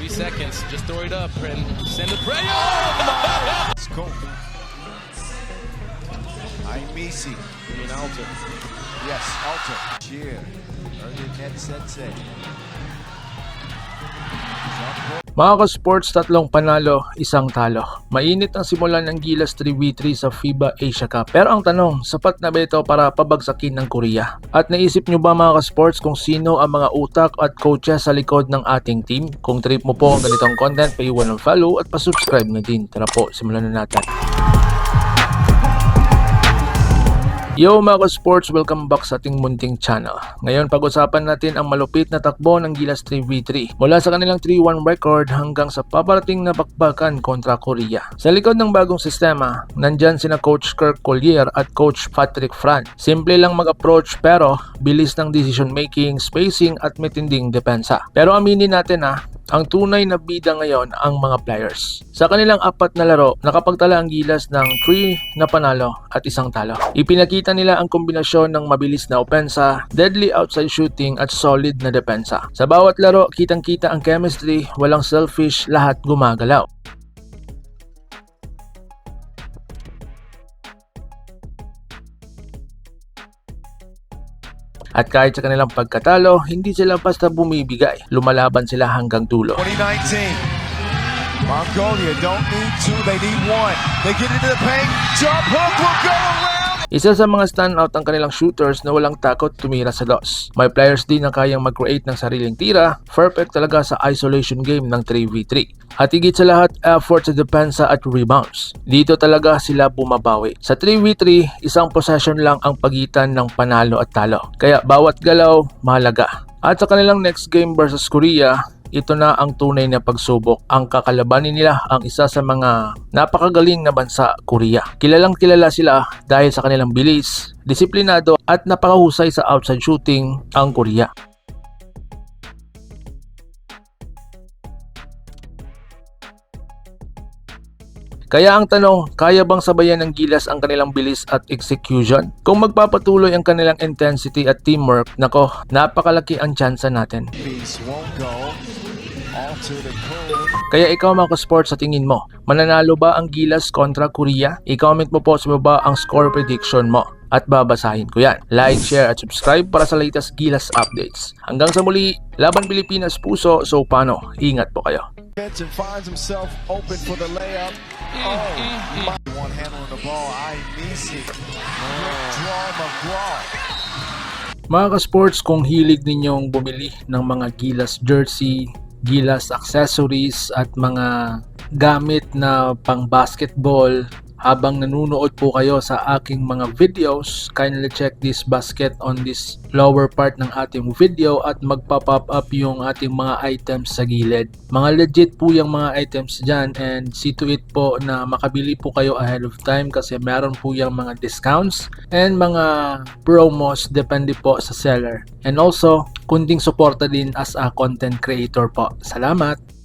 3 seconds. Just throw it up and send the prayer. Let's go. Ay Misi. In Alter. Yes, Alter. Cheer. Early net sensei. Mga ka-sports, 3 panalo, 1 talo. Mainit ang simula ng Gilas 3v3 sa FIBA Asia Cup. Pero ang tanong, sapat na ba ito para pabagsakin ng Korea? At naisip nyo ba mga ka-sports kung sino ang mga utak at coaches sa likod ng ating team? Kung trip mo po ang ganitong content, paiwan ng follow at pasubscribe na din. Tara po, simulan na natin. Yo mga ka-sports, welcome back sa ating munting channel. Ngayon pag-usapan natin ang malupit na takbo ng Gilas 3v3 mula sa kanilang 3-1 record hanggang sa paparating na bakbakan kontra Korea. Sa likod ng bagong sistema, nandyan sina Coach Kirk Collier at Coach Patrick Fran. Simple lang mag-approach pero bilis ng decision making, spacing at matinding depensa. Pero aminin natin ang tunay na bida ngayon ang mga players. Sa kanilang 4 na laro, nakapagtala ang Gilas ng 3 na panalo at 1 talo. Ipinakita nila ang kombinasyon ng mabilis na opensa, deadly outside shooting at solid na depensa. Sa bawat laro, kitang-kita ang chemistry, walang selfish, lahat gumagalaw. At kahit sa kanilang pagkatalo, hindi sila basta bumibigay. Lumalaban sila hanggang dulo. 2019. Mongolia don't need 2, they need 1. They get into the paint. Jump hook will go around. Isa sa mga standout ang kanilang shooters na walang takot tumira sa dos. May players din na kayang mag-create ng sariling tira. Perfect talaga sa isolation game ng 3v3. At higit sa lahat, effort sa depensa at rebounds. Dito talaga sila bumabawi. Sa 3v3, 1 possession lang ang pagitan ng panalo at talo. Kaya bawat galaw, mahalaga. At sa kanilang next game versus Korea, ito na ang tunay na pagsubok. Ang kakalabanin nila ang isa sa mga napakagaling na bansa, Korea. Kilalang kilala sila dahil sa kanilang bilis, disiplinado at napakahusay sa outside shooting ang Korea. Kaya ang tanong, kaya bang sabayan ng Gilas ang kanilang bilis at execution? Kung magpapatuloy ang kanilang intensity at teamwork, nako, napakalaki ang tsansa natin. Kaya ikaw mga ka-sports, sa tingin mo, mananalo ba ang Gilas kontra Korea? I-comment mo po sa baba ang score prediction mo at babasahin ko yan. Like, share at subscribe para sa latest Gilas updates. Hanggang sa muli, Laban Pilipinas Puso, so paano? Ingat po kayo. And finds himself open for the layup. One hand on the ball. Ay Misi. Draw McGraw. Mga ka-sports, kung hilig ninyong bumili ng mga Gilas jersey, Gilas accessories at mga gamit na pang basketball, habang nanunood po kayo sa aking mga videos, kindly check this basket on this lower part ng ating video at magpa-pop up yung ating mga items sa gilid. Mga legit po yung mga items dyan, and see to it po na makabili po kayo ahead of time kasi meron po yung mga discounts and mga promos depende po sa seller. And also, kunting suporta din as a content creator po. Salamat!